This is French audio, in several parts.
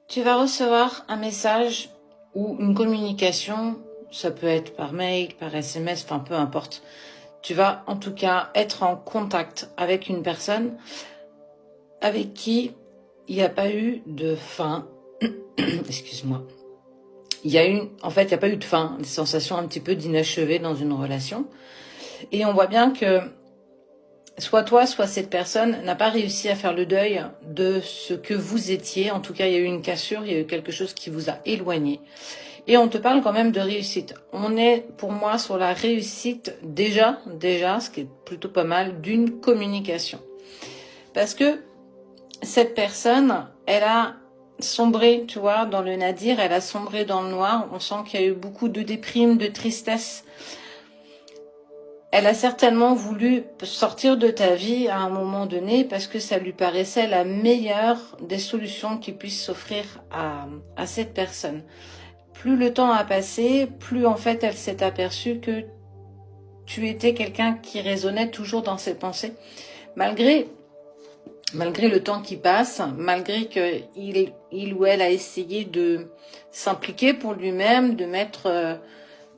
Tu vas recevoir un message ou une communication, ça peut être par mail, par SMS, enfin peu importe. Tu vas en tout cas être en contact avec une personne avec qui il n'y a pas eu de fin. Excuse-moi. En fait, il n'y a pas eu de fin, des sensations un petit peu d'inachevé dans une relation. Et on voit bien que soit toi, soit cette personne n'a pas réussi à faire le deuil de ce que vous étiez. En tout cas, il y a eu une cassure, il y a eu quelque chose qui vous a éloigné. Et on te parle quand même de réussite. On est, pour moi, sur la réussite déjà, ce qui est plutôt pas mal, d'une communication. Parce que cette personne, elle a sombré, tu vois, dans le nadir, elle a sombré dans le noir. On sent qu'il y a eu beaucoup de déprime, de tristesse. Elle a certainement voulu sortir de ta vie à un moment donné parce que ça lui paraissait la meilleure des solutions qui puissent s'offrir à cette personne. Plus le temps a passé, plus en fait elle s'est aperçue que tu étais quelqu'un qui résonnait toujours dans ses pensées. Malgré le temps qui passe, malgré qu'il ou elle a essayé de s'impliquer pour lui-même, de mettre...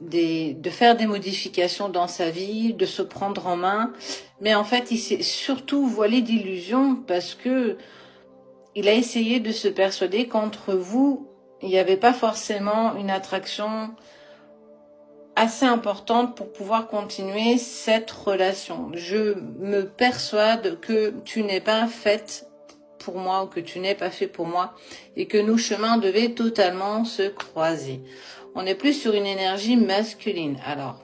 de faire des modifications dans sa vie, de se prendre en main. Mais en fait, il s'est surtout voilé d'illusions parce que il a essayé de se persuader qu'entre vous, il n'y avait pas forcément une attraction assez importante pour pouvoir continuer cette relation. Je me persuade que tu n'es pas faite pour moi ou que tu n'es pas fait pour moi et que nos chemins devaient totalement se croiser. On est plus sur une énergie masculine. Alors,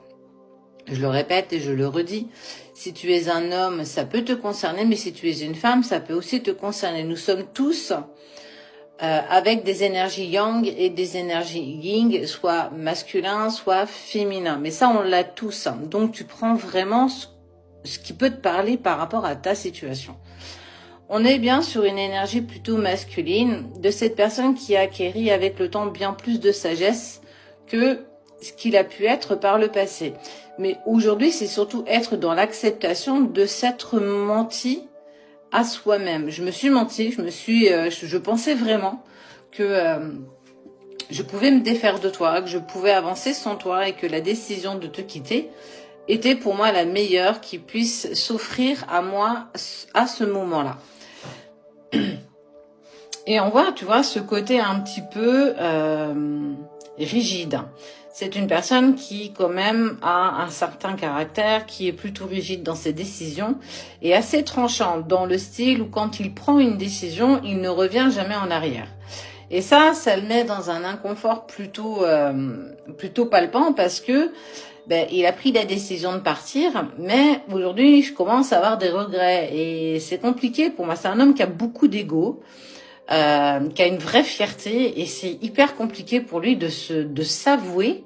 je le répète et je le redis, si tu es un homme, ça peut te concerner, mais si tu es une femme, ça peut aussi te concerner. Nous sommes tous avec des énergies yang et des énergies yin, soit masculin, soit féminin. Mais ça, on l'a tous. Donc, tu prends vraiment ce qui peut te parler par rapport à ta situation. On est bien sur une énergie plutôt masculine de cette personne qui a acquéri avec le temps bien plus de sagesse que ce qu'il a pu être par le passé. Mais aujourd'hui, c'est surtout être dans l'acceptation de s'être menti à soi-même. Je me suis menti, je pensais vraiment que je pouvais me défaire de toi, que je pouvais avancer sans toi et que la décision de te quitter était pour moi la meilleure qui puisse s'offrir à moi à ce moment-là. Et on voit, tu vois, ce côté un petit peu rigide. C'est une personne qui, quand même, a un certain caractère, qui est plutôt rigide dans ses décisions et assez tranchant dans le style où quand il prend une décision, il ne revient jamais en arrière. Et ça le met dans un inconfort plutôt palpant parce que il a pris la décision de partir, mais aujourd'hui, je commence à avoir des regrets et c'est compliqué pour moi. C'est un homme qui a beaucoup d'ego. Qui a une vraie fierté et c'est hyper compliqué pour lui de s'avouer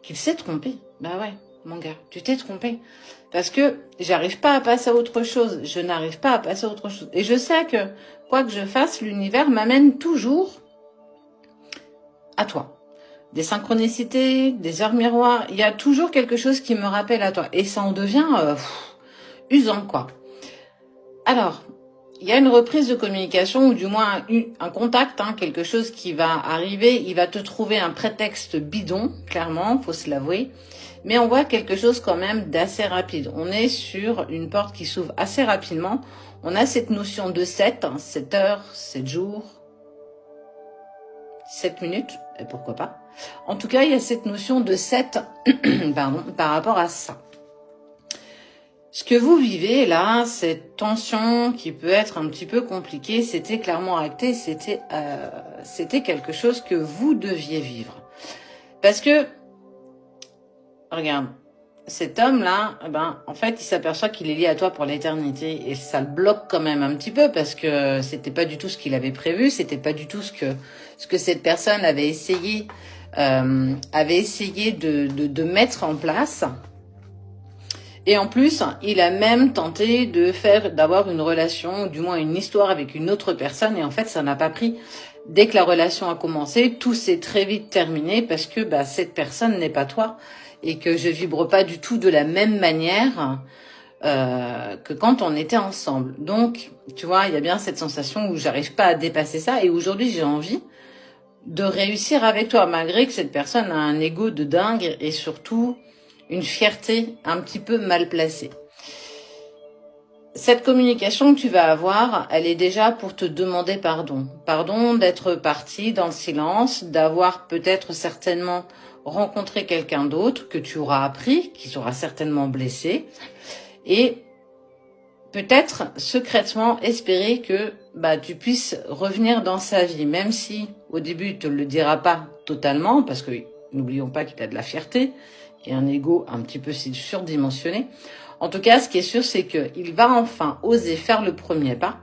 qu'il s'est trompé. Bah ouais, mon gars, tu t'es trompé. Parce que j'arrive pas à passer à autre chose. Je n'arrive pas à passer à autre chose. Et je sais que, quoi que je fasse, l'univers m'amène toujours à toi. Des synchronicités, des heures miroirs. Il y a toujours quelque chose qui me rappelle à toi. Et ça en devient usant, quoi. Alors, il y a une reprise de communication ou du moins un contact, quelque chose qui va arriver. Il va te trouver un prétexte bidon, clairement, faut se l'avouer. Mais on voit quelque chose quand même d'assez rapide. On est sur une porte qui s'ouvre assez rapidement. On a cette notion de 7, 7 heures, 7 jours, 7 minutes, et pourquoi pas. En tout cas, il y a cette notion de 7 par rapport à ça. Ce que vous vivez là, cette tension qui peut être un petit peu compliquée, c'était clairement acté, c'était quelque chose que vous deviez vivre. Parce que, regarde, cet homme-là, en fait, il s'aperçoit qu'il est lié à toi pour l'éternité et ça le bloque quand même un petit peu parce que c'était pas du tout ce qu'il avait prévu, c'était pas du tout ce que cette personne avait essayé de mettre en place. Et en plus, il a même tenté d'avoir une relation, ou du moins une histoire avec une autre personne. Et en fait, ça n'a pas pris. Dès que la relation a commencé, tout s'est très vite terminé parce que cette personne n'est pas toi et que je vibre pas du tout de la même manière. que quand on était ensemble. Donc, tu vois, il y a bien cette sensation où j'arrive pas à dépasser ça. Et aujourd'hui, j'ai envie de réussir avec toi, malgré que cette personne a un ego de dingue et surtout une fierté un petit peu mal placée. Cette communication que tu vas avoir, elle est déjà pour te demander pardon. Pardon d'être parti dans le silence, d'avoir peut-être certainement rencontré quelqu'un d'autre que tu auras appris, qui t'aura certainement blessé. Et peut-être secrètement espérer que tu puisses revenir dans sa vie, même si au début il te le dira pas totalement, parce que n'oublions pas qu'il a de la fierté et un ego un petit peu surdimensionné. En tout cas, ce qui est sûr, c'est qu'il va enfin oser faire le premier pas,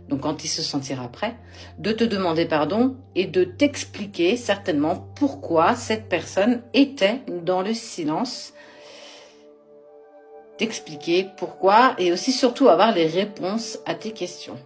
donc quand il se sentira prêt, de te demander pardon et de t'expliquer certainement pourquoi cette personne était dans le silence, t'expliquer pourquoi et aussi surtout avoir les réponses à tes questions.